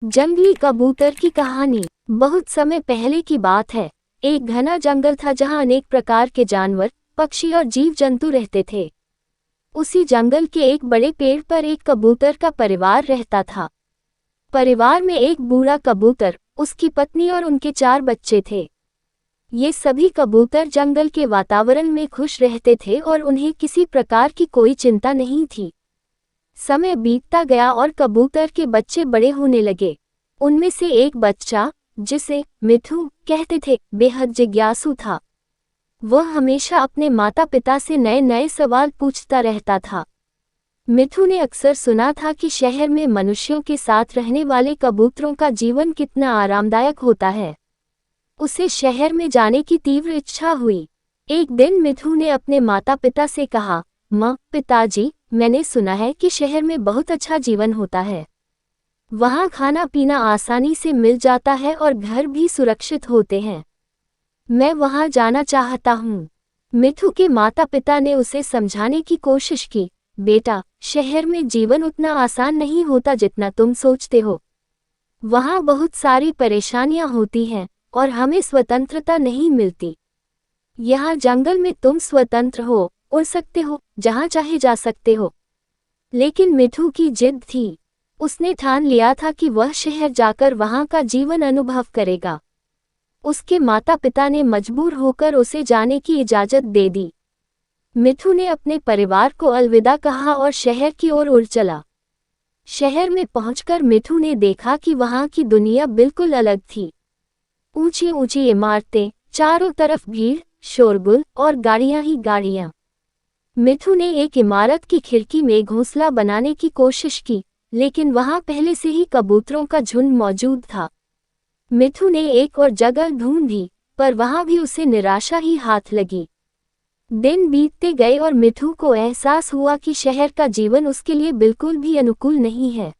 जंगली कबूतर की कहानी। बहुत समय पहले की बात है। एक घना जंगल था जहां अनेक प्रकार के जानवर, पक्षी और जीव जंतु रहते थे। उसी जंगल के एक बड़े पेड़ पर एक कबूतर का परिवार रहता था। परिवार में एक बूढ़ा कबूतर, उसकी पत्नी और उनके 4 बच्चे थे। ये सभी कबूतर जंगल के वातावरण में खुश रहते थे और उन्हें किसी प्रकार की कोई चिंता नहीं थी। समय बीतता गया और कबूतर के बच्चे बड़े होने लगे। उनमें से एक बच्चा, जिसे मिठू कहते थे, बेहद जिज्ञासु था। वह हमेशा अपने माता पिता से नए नए सवाल पूछता रहता था। मिठू ने अक्सर सुना था कि शहर में मनुष्यों के साथ रहने वाले कबूतरों का जीवन कितना आरामदायक होता है। उसे शहर में जाने की तीव्र इच्छा हुई। एक दिन मिठू ने अपने माता पिता से कहा, माँ, पिताजी, मैंने सुना है कि शहर में बहुत अच्छा जीवन होता है। वहाँ खाना पीना आसानी से मिल जाता है और घर भी सुरक्षित होते हैं। मैं वहाँ जाना चाहता हूँ। मिठू के माता पिता ने उसे समझाने की कोशिश की, बेटा, शहर में जीवन उतना आसान नहीं होता जितना तुम सोचते हो। वहाँ बहुत सारी परेशानियाँ होती हैं और हमें स्वतंत्रता नहीं मिलती। यहाँ जंगल में तुम स्वतंत्र हो, उड़ सकते हो, जहाँ चाहे जा सकते हो। लेकिन मिठू की जिद थी। उसने ठान लिया था कि वह शहर जाकर वहाँ का जीवन अनुभव करेगा। उसके माता पिता ने मजबूर होकर उसे जाने की इजाज़त दे दी। मिठू ने अपने परिवार को अलविदा कहा और शहर की ओर उड़ चला। शहर में पहुंचकर मिठू ने देखा कि वहाँ की दुनिया बिल्कुल अलग थी। ऊंची ऊंची इमारतें, चारों तरफ भीड़, शोरगुल और गाड़ियां ही गाड़ियां। मिठू ने एक इमारत की खिड़की में घोंसला बनाने की कोशिश की, लेकिन वहां पहले से ही कबूतरों का झुंड मौजूद था। मिठू ने एक और जगह ढूंढी, पर वहां भी उसे निराशा ही हाथ लगी। दिन बीतते गए और मिठू को एहसास हुआ कि शहर का जीवन उसके लिए बिल्कुल भी अनुकूल नहीं है।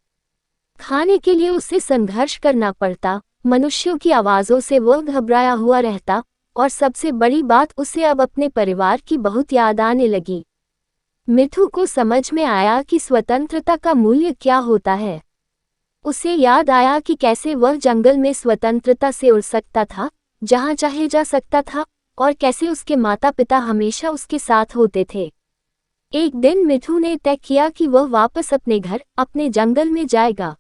खाने के लिए उसे संघर्ष करना पड़ता, मनुष्यों की आवाज़ों से वह घबराया हुआ रहता, और सबसे बड़ी बात, उसे अब अपने परिवार की बहुत याद आने लगी। मिठू को समझ में आया कि स्वतंत्रता का मूल्य क्या होता है। उसे याद आया कि कैसे वह जंगल में स्वतंत्रता से उड़ सकता था, जहाँ चाहे जा सकता था, और कैसे उसके माता पिता हमेशा उसके साथ होते थे। एक दिन मिठू ने तय किया कि वह वापस अपने घर, अपने जंगल में जाएगा।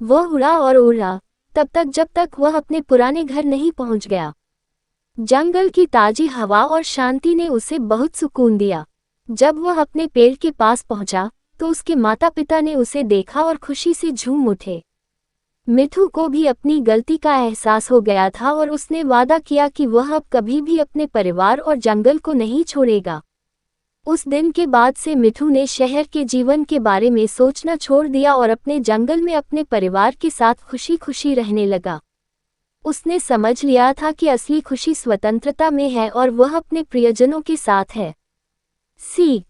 वह उड़ा और उड़ा, तब तक जब तक वह अपने पुराने घर नहीं पहुंच गया। जंगल की ताजी हवा और शांति ने उसे बहुत सुकून दिया। जब वह अपने पेड़ के पास पहुंचा, तो उसके माता पिता ने उसे देखा और खुशी से झूम उठे। मिठू को भी अपनी गलती का एहसास हो गया था और उसने वादा किया कि वह अब कभी भी अपने परिवार और जंगल को नहीं छोड़ेगा। उस दिन के बाद से मिठू ने शहर के जीवन के बारे में सोचना छोड़ दिया और अपने जंगल में अपने परिवार के साथ खुशी खुशी रहने लगा। उसने समझ लिया था कि असली खुशी स्वतंत्रता में है और वह अपने प्रियजनों के साथ है। सीख।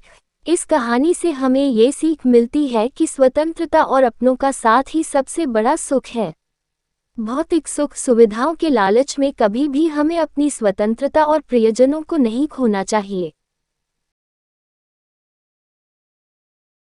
इस कहानी से हमें ये सीख मिलती है कि स्वतंत्रता और अपनों का साथ ही सबसे बड़ा सुख है। भौतिक सुख सुविधाओं के लालच में कभी भी हमें अपनी स्वतंत्रता और प्रियजनों को नहीं खोना चाहिए।